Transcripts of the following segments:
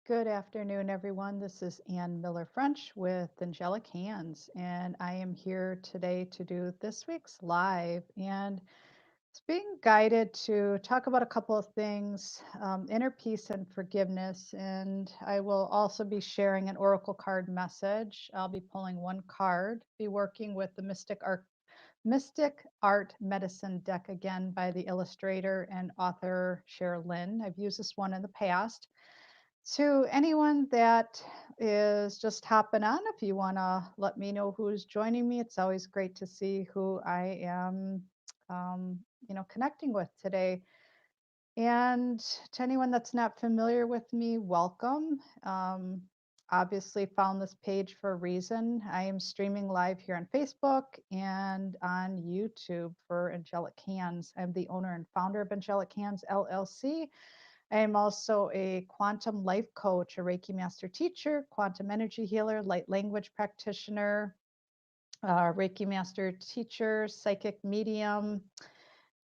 Good afternoon, everyone. This is Ann Miller French with Angelic Hands, and I am here today to do this week's live. And it's being guided to talk about a couple of things, inner peace and forgiveness. And I will also be sharing an oracle card message. I'll be pulling one card, be working with the Mystic Art Medicine deck again by the illustrator and author Cher Lynn. I've used this one in the past. To anyone that is just hopping on, if you want to let me know who's joining me, it's always great to see who I am, connecting with today. And to anyone that's not familiar with me, welcome. Obviously, found this page for a reason. I am streaming live here on Facebook and on YouTube for Angelic Hands. I'm the owner and founder of Angelic Hands LLC. I am also a quantum life coach, a Reiki master teacher, quantum energy healer, light language practitioner, Reiki master teacher, psychic medium,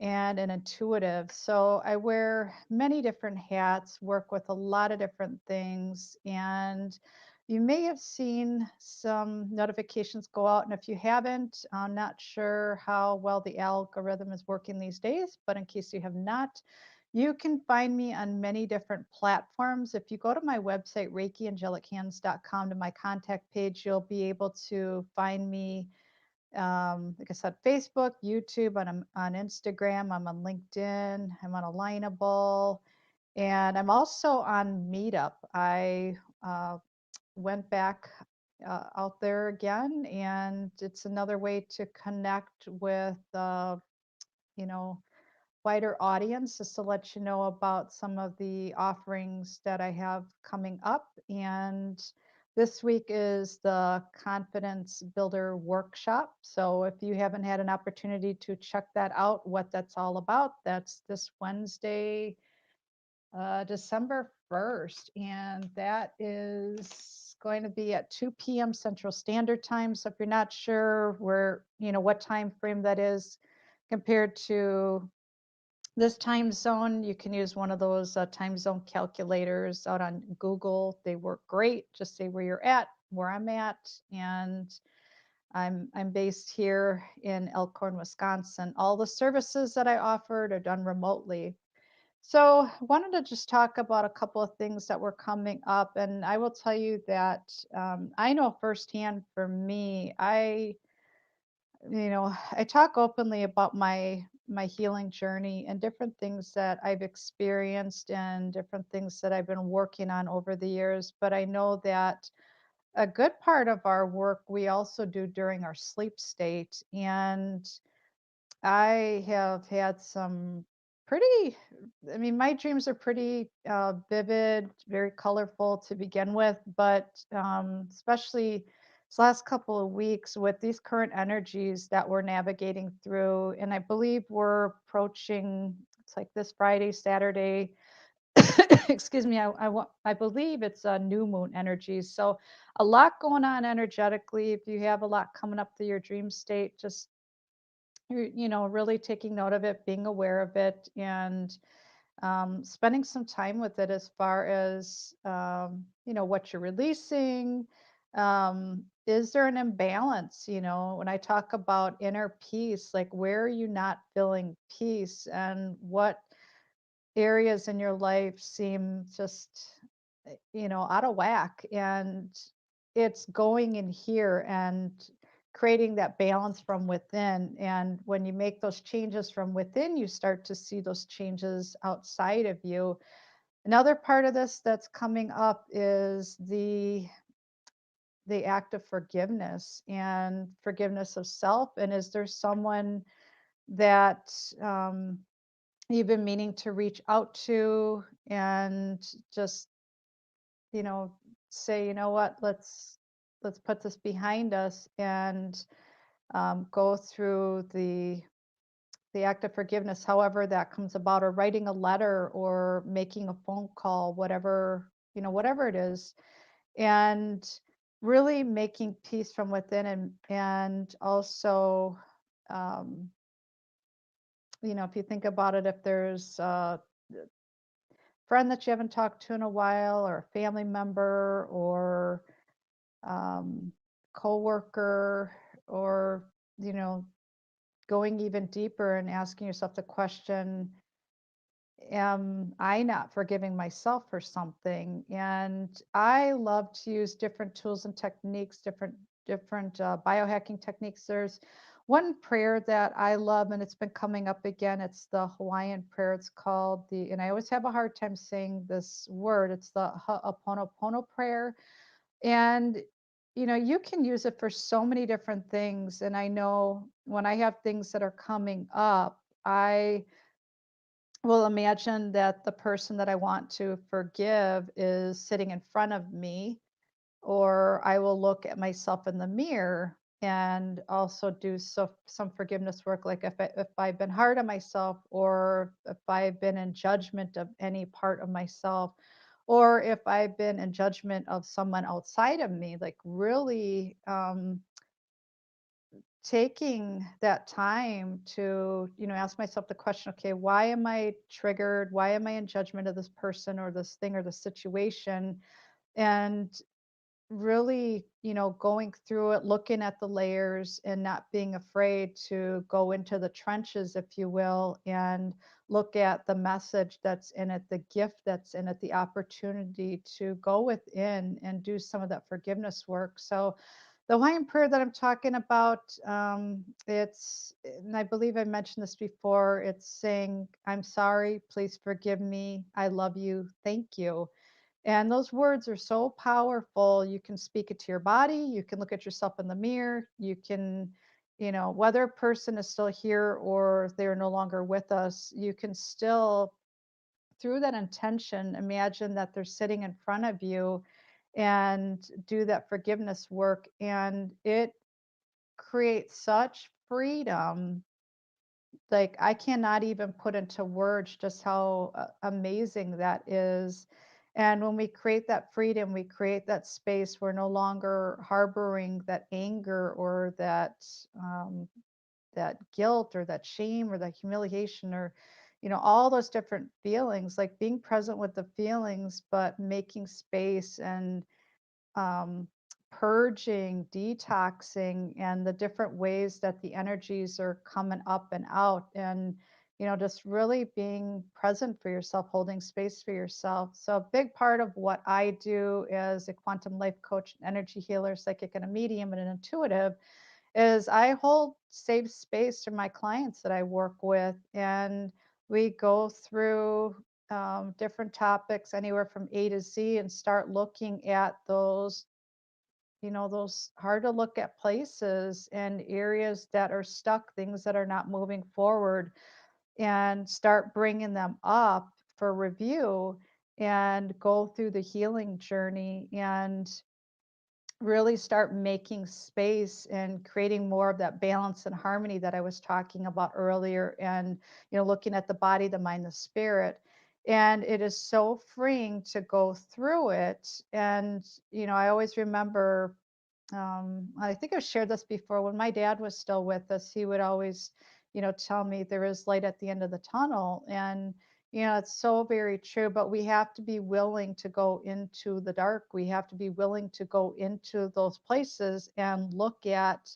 and an intuitive. So I wear many different hats, work with a lot of different things, and you may have seen some notifications go out. And if you haven't, I'm not sure how well the algorithm is working these days, but in case you have not, you can find me on many different platforms. If you go to my website, reikiangelichahands.com, to my contact page, you'll be able to find me, like I said, Facebook, YouTube, on Instagram, I'm on LinkedIn, I'm on Alignable, and I'm also on Meetup. I went back out there again, and it's another way to connect with, you know, wider audience, just to let you know about some of the offerings that I have coming up. And this week is the Confidence Builder Workshop. So if you haven't had an opportunity to check that out, what that's all about, that's this Wednesday, December 1st. And that is going to be at 2 p.m. Central Standard Time. So if you're not sure what time frame that is compared to this time zone, you can use one of those time zone calculators out on Google. They work great. Just say where you're at, where I'm at, and I'm based here in Elkhorn, Wisconsin. All the services that I offered are done remotely. So wanted to just talk about a couple of things that were coming up, and I will tell you that I know firsthand for me, I talk openly about my healing journey and different things that I've experienced and different things that I've been working on over the years. But I know that a good part of our work we also do during our sleep state. And I have had some pretty, I mean, my dreams are pretty vivid, very colorful to begin with, but especially this last couple of weeks with these current energies that we're navigating through. And I believe we're approaching, it's like this Friday, Saturday, excuse me, I believe it's a new moon energy. So a lot going on energetically. If you have a lot coming up through your dream state, just really taking note of it, being aware of it, and spending some time with it as far as, what you're releasing. Is there an imbalance? When I talk about inner peace, like where are you not feeling peace, and what areas in your life seem just, out of whack? And it's going in here and creating that balance from within. And when you make those changes from within, you start to see those changes outside of you. Another part of this that's coming up is the act of forgiveness and forgiveness of self. And is there someone that you've been meaning to reach out to and just, you know, say, you know what, let's put this behind us, and go through the act of forgiveness, however that comes about, or writing a letter or making a phone call, whatever it is, and really making peace from within. And also, um, if you think about it, if there's friend that you haven't talked to in a while, or a family member, or um, coworker, or you know, going even deeper and asking yourself the question, am I not forgiving myself for something? And I love to use different tools and techniques, different biohacking techniques. There's one prayer that I love, and it's been coming up again. It's the Hawaiian prayer. It's called and I always have a hard time saying this word. It's the Ho'oponopono prayer. And you can use it for so many different things. And I know when I have things that are coming up, I will imagine that the person that I want to forgive is sitting in front of me, or I will look at myself in the mirror and also do some forgiveness work. Like if I've been hard on myself, or if I've been in judgment of any part of myself, or if I've been in judgment of someone outside of me, like really taking that time to ask myself the question, okay, why am I triggered, why am I in judgment of this person or this thing or this situation, and really going through it, looking at the layers and not being afraid to go into the trenches, if you will, and look at the message that's in it, the gift that's in it, the opportunity to go within and do some of that forgiveness work. So the Hawaiian prayer that I'm talking about, and I believe I mentioned this before, it's saying, I'm sorry, please forgive me, I love you, thank you. And those words are so powerful. You can speak it to your body, you can look at yourself in the mirror, you can, whether a person is still here or they're no longer with us, you can still, through that intention, imagine that they're sitting in front of you and do that forgiveness work. And it creates such freedom. Like, I cannot even put into words just how amazing that is. And when we create that freedom, we create that space. We're no longer harboring that anger or um, that guilt or that shame or that humiliation, or all those different feelings. Like, being present with the feelings, but making space and um, purging, detoxing, and the different ways that the energies are coming up and out. And, just really being present for yourself, holding space for yourself. So, a big part of what I do as a quantum life coach, an energy healer, psychic, and a medium, and an intuitive is I hold safe space for my clients that I work with. And we go through different topics, anywhere from A to Z, and start looking at those hard to look at places and areas that are stuck, things that are not moving forward, and start bringing them up for review and go through the healing journey and really start making space and creating more of that balance and harmony that I was talking about earlier. And, looking at the body, the mind, the spirit. And it is so freeing to go through it. And, I always remember, I think I've shared this before. When my dad was still with us, he would always, tell me there is light at the end of the tunnel. And, it's so very true, but we have to be willing to go into the dark. We have to be willing to go into those places and look at,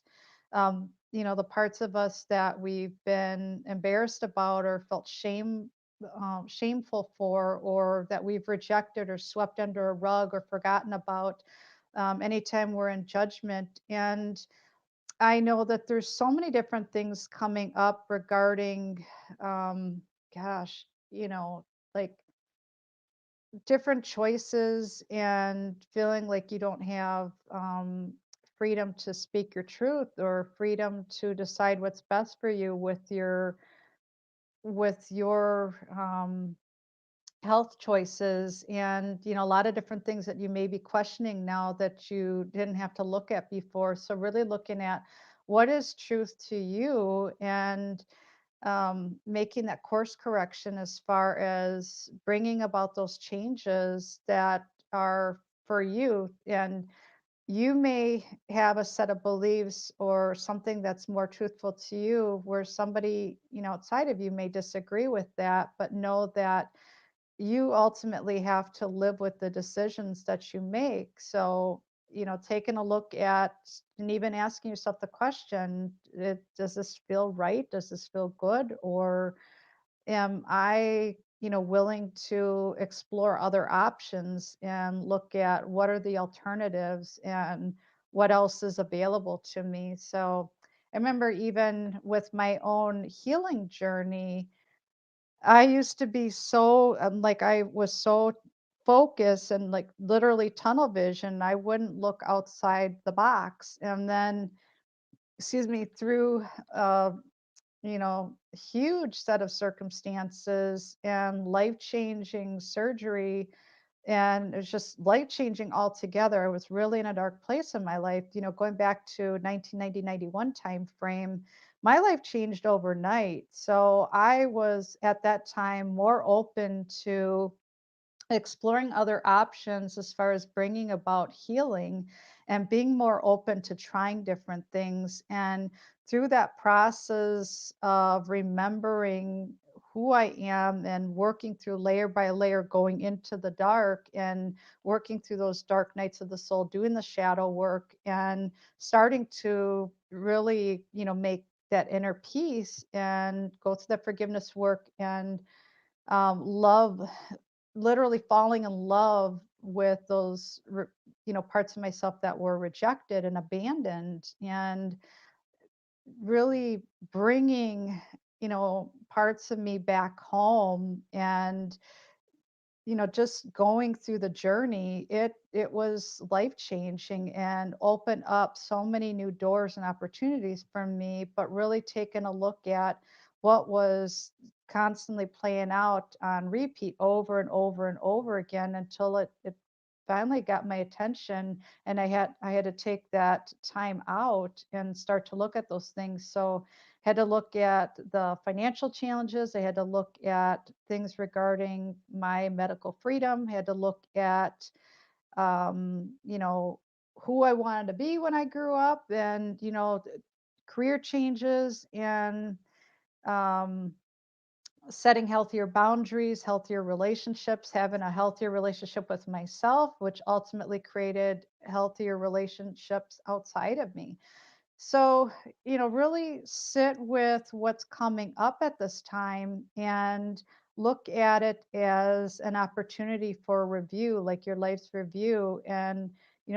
the parts of us that we've been embarrassed about or felt shameful for, or that we've rejected or swept under a rug or forgotten about, anytime we're in judgment. And I know that there's so many different things coming up regarding, um, gosh, like different choices and feeling like you don't have freedom to speak your truth or freedom to decide what's best for you with your health choices, and a lot of different things that you may be questioning now that you didn't have to look at before. So really looking at what is truth to you, and making that course correction as far as bringing about those changes that are for you. And you may have a set of beliefs or something that's more truthful to you, where somebody outside of you may disagree with that, but know that you ultimately have to live with the decisions that you make. So, taking a look at and even asking yourself the question, does this feel right? Does this feel good? Or am I, willing to explore other options and look at what are the alternatives and what else is available to me? So I remember even with my own healing journey, I used to be so like I was so focused and like literally tunnel vision. I wouldn't look outside the box. And then, excuse me, through uh, huge set of circumstances and life-changing surgery, and it was just life-changing altogether. I was really in a dark place in my life, going back to 1990, 91 time frame. My life changed overnight. So I was at that time more open to exploring other options as far as bringing about healing and being more open to trying different things. And through that process of remembering who I am and working through layer by layer, going into the dark and working through those dark nights of the soul, doing the shadow work and starting to really, make that inner peace and go through the forgiveness work and love, literally falling in love with those parts of myself that were rejected and abandoned, and really bringing parts of me back home. And just going through the journey, it was life changing and opened up so many new doors and opportunities for me, but really taking a look at what was constantly playing out on repeat over and over and over again until it finally got my attention, and I had to take that time out and start to look at those things. So had to look at the financial challenges. I had to look at things regarding my medical freedom. Had to look at, um, you know, who I wanted to be when I grew up, and career changes, and um, setting healthier boundaries, healthier relationships, having a healthier relationship with myself, which ultimately created healthier relationships outside of me. So, really sit with what's coming up at this time and look at it as an opportunity for review, like your life's review, and,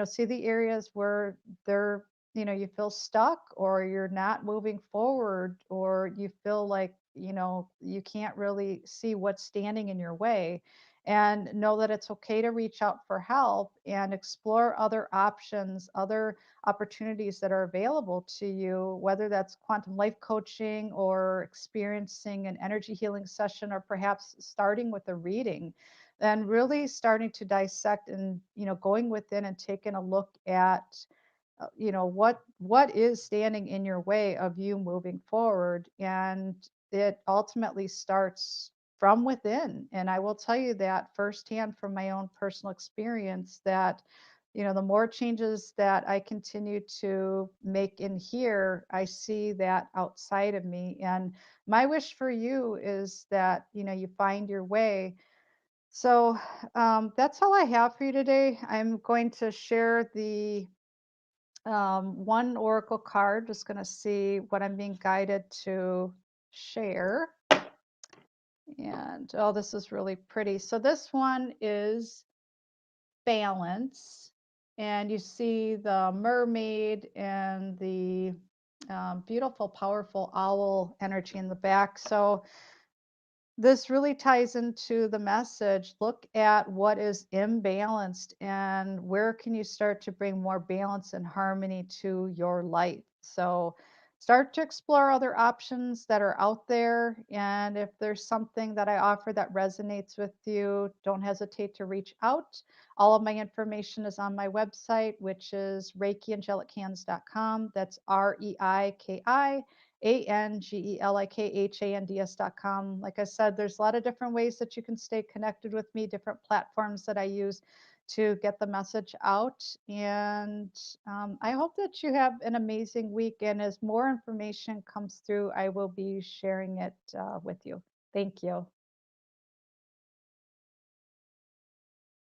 see the areas where they're, you feel stuck or you're not moving forward, or you feel like, you can't really see what's standing in your way. And know that it's okay to reach out for help and explore other options, other opportunities that are available to you, whether that's quantum life coaching or experiencing an energy healing session, or perhaps starting with a reading, and really starting to dissect and, going within and taking a look at what is standing in your way of you moving forward. And it ultimately starts from within. And I will tell you that firsthand from my own personal experience, that the more changes that I continue to make in here, I see that outside of me. And my wish for you is that you find your way. So that's all I have for you today. I'm going to share the one oracle card. Just going to see what I'm being guided to share. And oh, this is really pretty. So this one is balance. And you see the mermaid and the beautiful, powerful owl energy in the back. So this really ties into the message. Look at what is imbalanced and where can you start to bring more balance and harmony to your life. So start to explore other options that are out there. And if there's something that I offer that resonates with you, don't hesitate to reach out. All of my information is on my website, which is reikiangelicands.com. That's REIKIANGELIKHANDS.com. Like I said, there's a lot of different ways that you can stay connected with me, different platforms that I use to get the message out. And I hope that you have an amazing week. And as more information comes through, I will be sharing it with you. Thank you.